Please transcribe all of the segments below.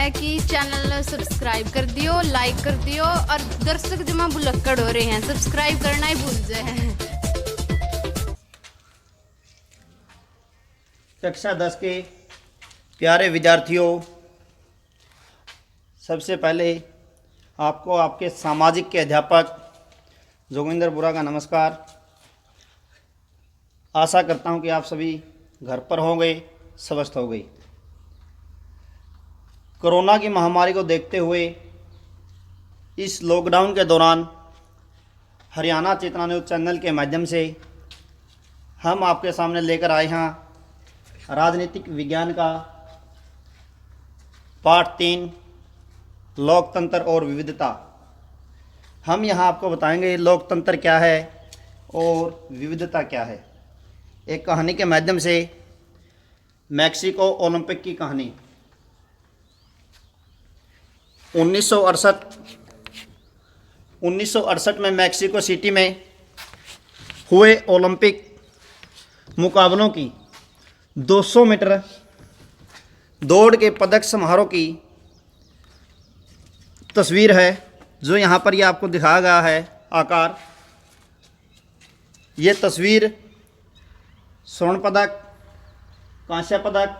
है कि channel subscribe कर दियो, लाइक कर दियो और दर्शक जमा बुलक्कड़ हो रहे हैं, सब्सक्राइब करना ही भूल जाए। कक्षा 10 के प्यारे विद्यार्थियों, सबसे पहले आपको आपके सामाजिक के अध्यापक जोगिंदर बुरा का नमस्कार। आशा करता हूं कि आप सभी घर पर होंगे, स्वस्थ हो गए। कोरोना की महामारी को देखते हुए इस लॉकडाउन के दौरान हरियाणा चेतना न्यूज़ चैनल के माध्यम से हम आपके सामने लेकर आए हैं राजनीतिक विज्ञान का पाठ 3 लोकतंत्र और विविधता। हम यहाँ आपको बताएंगे लोकतंत्र क्या है और विविधता क्या है। एक कहानी के माध्यम से मैक्सिको ओलंपिक की कहानी। 1968 में मैक्सिको सिटी में हुए ओलंपिक मुकाबलों की 200 मीटर दौड़ के पदक समारोह की तस्वीर है, जो यहाँ पर ये आपको दिखाया गया है आकार। ये तस्वीर स्वर्ण पदक, कांस्य पदक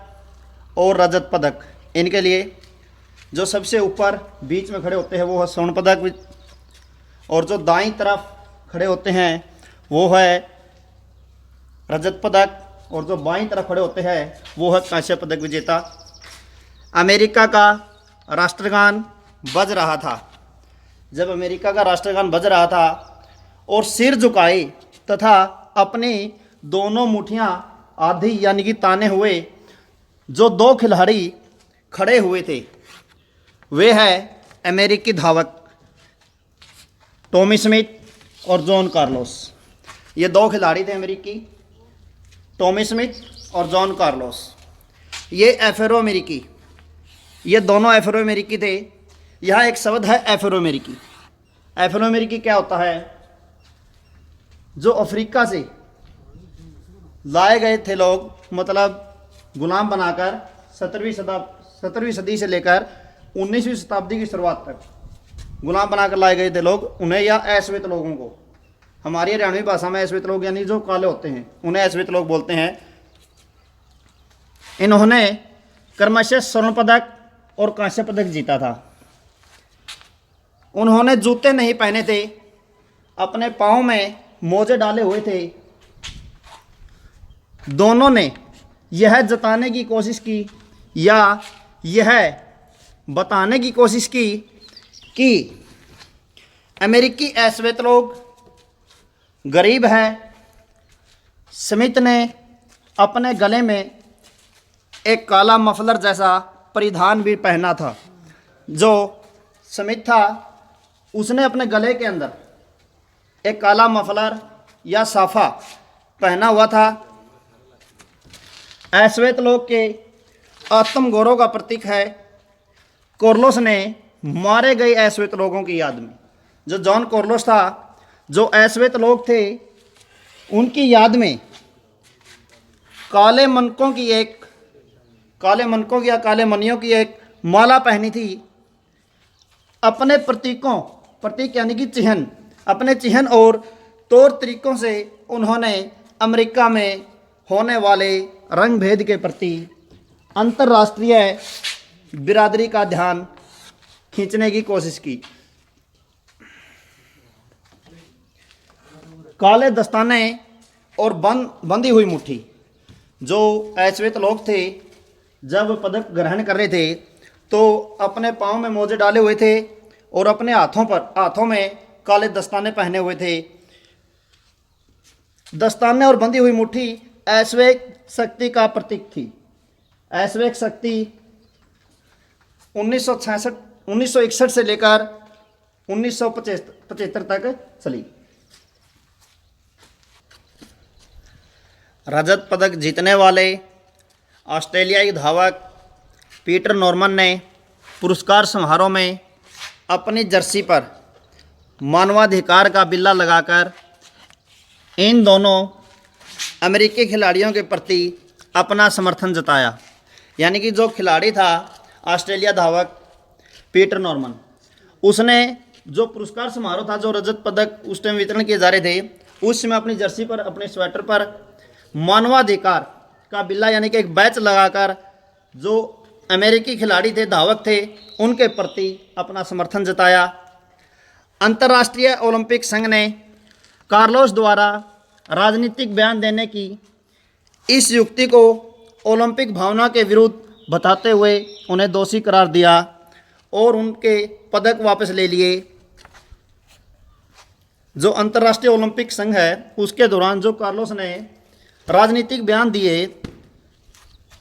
और रजत पदक, इनके लिए जो सबसे ऊपर बीच में खड़े होते हैं वो है स्वर्ण पदक, और जो दाईं तरफ खड़े होते हैं वो है रजत पदक, और जो बाईं तरफ खड़े होते हैं वो है कांस्य पदक विजेता। अमेरिका का राष्ट्रगान बज रहा था। जब अमेरिका का राष्ट्रगान बज रहा था और सिर झुकाए तथा अपनी दोनों मुठियां आधी यानी कि ताने हुए जो 2 खिलाड़ी खड़े हुए थे, वे हैं अमेरिकी धावक टॉमी स्मिथ और जॉन कार्लोस। ये 2 खिलाड़ी थे अमेरिकी, टॉमी स्मिथ और जॉन कार्लोस। ये एफरो अमेरिकी, ये दोनों एफरो अमेरिकी थे। यहाँ एक शब्द है एफरो अमेरिकी। एफरो अमेरिकी क्या होता है? जो अफ्रीका से लाए गए थे लोग, मतलब गुलाम बनाकर 17वीं सदी से लेकर 19वीं शताब्दी की शुरुआत तक गुलाम बनाकर लाए गए थे लोग, उन्हें या अश्वेत लोगों को, हमारी हरियाणवी भाषा में अश्वेत लोग यानी जो काले होते हैं उन्हें अश्वेत लोग बोलते हैं। इन्होंने क्रमशः स्वर्ण पदक और कांस्य पदक जीता था। उन्होंने जूते नहीं पहने थे, अपने पाँव में मोजे डाले हुए थे। दोनों ने यह जताने की कोशिश की या यह बताने की कोशिश की कि अमेरिकी अश्वेत लोग गरीब हैं। स्मिथ ने अपने गले में एक काला मफलर जैसा परिधान भी पहना था। जो स्मिथ था उसने अपने गले के अंदर एक काला मफलर या साफा पहना हुआ था। अश्वेत लोग के आत्मगौरव का प्रतीक है। कार्लोस ने मारे गए अश्वेत लोगों की याद में, जो जॉन कार्लोस था, जो अश्वेत लोग थे उनकी याद में काले मनकों की या काले मनियों की एक माला पहनी थी। अपने प्रतीक यानी कि चिन्ह, अपने चिन्ह और तौर तरीकों से उन्होंने अमेरिका में होने वाले रंग भेद के प्रति अंतर्राष्ट्रीय बिरादरी का ध्यान खींचने की कोशिश की। काले दस्ताने और बंधी हुई मुट्ठी। जो अश्वेत लोग थे जब पदक ग्रहण कर रहे थे तो अपने पाँव में मोजे डाले हुए थे और अपने हाथों में काले दस्ताने पहने हुए थे। दस्ताने और बंधी हुई मुट्ठी अश्वेत शक्ति का प्रतीक थी। अश्वेत शक्ति 1961 से लेकर 1975 तक चली। रजत पदक जीतने वाले ऑस्ट्रेलियाई धावक पीटर नॉर्मन ने पुरस्कार समारोह में अपनी जर्सी पर मानवाधिकार का बिल्ला लगाकर इन दोनों अमेरिकी खिलाड़ियों के प्रति अपना समर्थन जताया। यानी कि जो खिलाड़ी था ऑस्ट्रेलिया धावक पीटर नॉर्मन। उसने जो पुरस्कार समारोह था, जो रजत पदक उस टाइम वितरण किए जा रहे थे, उस समय अपनी जर्सी पर, अपने स्वेटर पर मानवाधिकार का बिल्ला यानी कि एक बैच लगाकर जो अमेरिकी खिलाड़ी थे, धावक थे, उनके प्रति अपना समर्थन जताया। अंतर्राष्ट्रीय ओलंपिक संघ ने कार्लोस द्वारा राजनीतिक बयान देने की इस युक्ति को ओलंपिक भावना के विरुद्ध बताते हुए उन्हें दोषी करार दिया और उनके पदक वापस ले लिए। जो अंतर्राष्ट्रीय ओलंपिक संघ है, उसके दौरान जो कार्लोस ने राजनीतिक बयान दिए,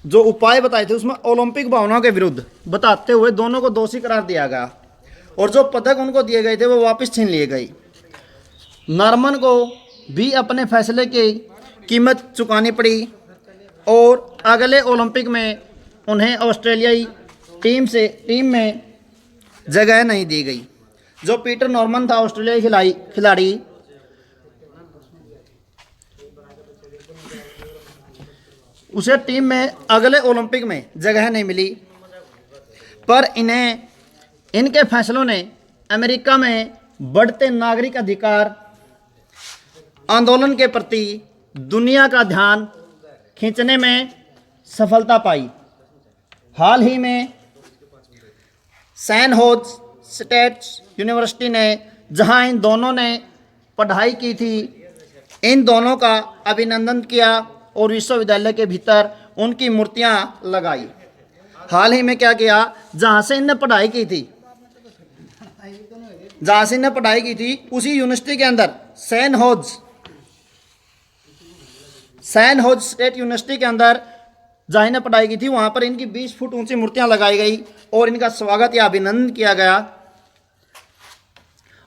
जो उपाय बताए थे, उसमें ओलंपिक भावना के विरुद्ध बताते हुए दोनों को दोषी करार दिया गया और जो पदक उनको दिए गए थे वो वापस छीन लिए गए। नॉर्मन को भी अपने फैसले की कीमत चुकानी पड़ी और अगले ओलंपिक में उन्हें ऑस्ट्रेलियाई टीम में जगह नहीं दी गई। जो पीटर नॉर्मन था, ऑस्ट्रेलियाई खिलाड़ी, उसे टीम में अगले ओलंपिक में जगह नहीं मिली, पर इनके फैसलों ने अमेरिका में बढ़ते नागरिक अधिकार आंदोलन के प्रति दुनिया का ध्यान खींचने में सफलता पाई। हाल ही में सैन होज स्टेट यूनिवर्सिटी ने, जहां इन दोनों ने पढ़ाई की थी, इन दोनों का अभिनंदन किया और विश्वविद्यालय के भीतर उनकी मूर्तियां लगाई। हाल ही में क्या किया, जहां से इनने पढ़ाई की थी, उसी यूनिवर्सिटी के अंदर सैन होज स्टेट यूनिवर्सिटी के अंदर जहाँ इन्हें पढ़ाई की थी, वहाँ पर इनकी 20 फुट ऊंची मूर्तियां लगाई गई और इनका स्वागत या अभिनंदन किया गया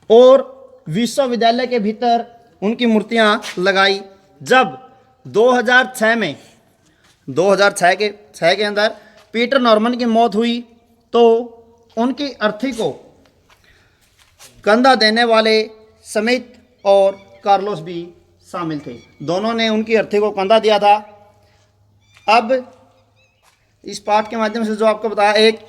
और विश्वविद्यालय के भीतर उनकी मूर्तियां लगाई। जब 2006 के अंदर पीटर नॉर्मन की मौत हुई तो उनकी अर्थी को कंधा देने वाले समित और कार्लोस भी शामिल थे। दोनों ने उनकी अर्थी को कंधा दिया था। अब इस पाठ के माध्यम से जो आपको बताया, एक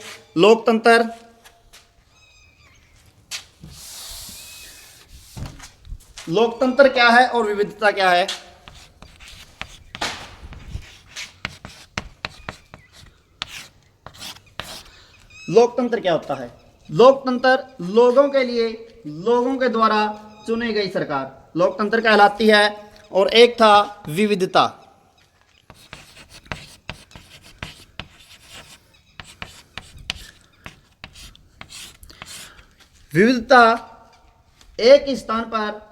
लोकतंत्र क्या है और विविधता क्या है। लोकतंत्र क्या होता है? लोकतंत्र लोगों के लिए, लोगों के द्वारा चुनी गई सरकार लोकतंत्र कहलाती है। और एक था विविधता। विविधता एक ही स्थान पर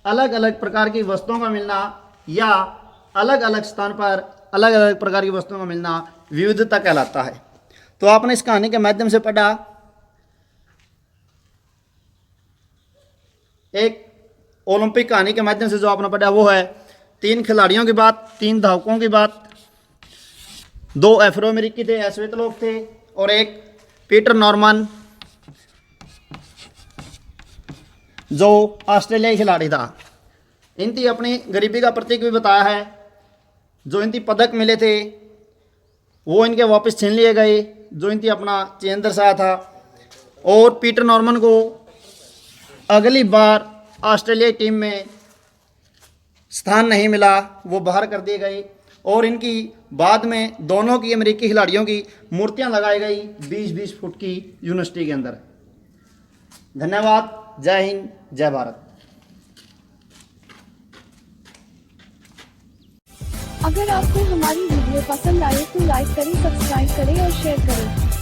अलग अलग प्रकार की वस्तुओं का मिलना या अलग अलग स्थान पर अलग अलग प्रकार की वस्तुओं का मिलना विविधता कहलाता है। तो आपने इस कहानी के माध्यम से पढ़ा, एक ओलंपिक कहानी के माध्यम से जो आपने पढ़ा वो है 3 खिलाड़ियों की बात, 3 धावकों की बात, 2 अफ्रो अमेरिकी थे, श्वेत लोग थे, और एक पीटर नॉर्मन जो ऑस्ट्रेलियाई खिलाड़ी था। इनकी अपनी गरीबी का प्रतीक भी बताया है। जो इनकी पदक मिले थे वो इनके वापस छीन लिए गए, जो इनकी अपना चेन दर्शाया था। और पीटर नॉर्मन को अगली बार ऑस्ट्रेलियाई टीम में स्थान नहीं मिला, वो बाहर कर दिए गए। और इनकी बाद में दोनों की अमेरिकी खिलाड़ियों की मूर्तियां लगाई गई 20-20 फुट की यूनिवर्सिटी के अंदर। धन्यवाद। जय हिंद, जय भारत। अगर आपको हमारी वीडियो पसंद आए तो लाइक करें, सब्सक्राइब करें और शेयर करें।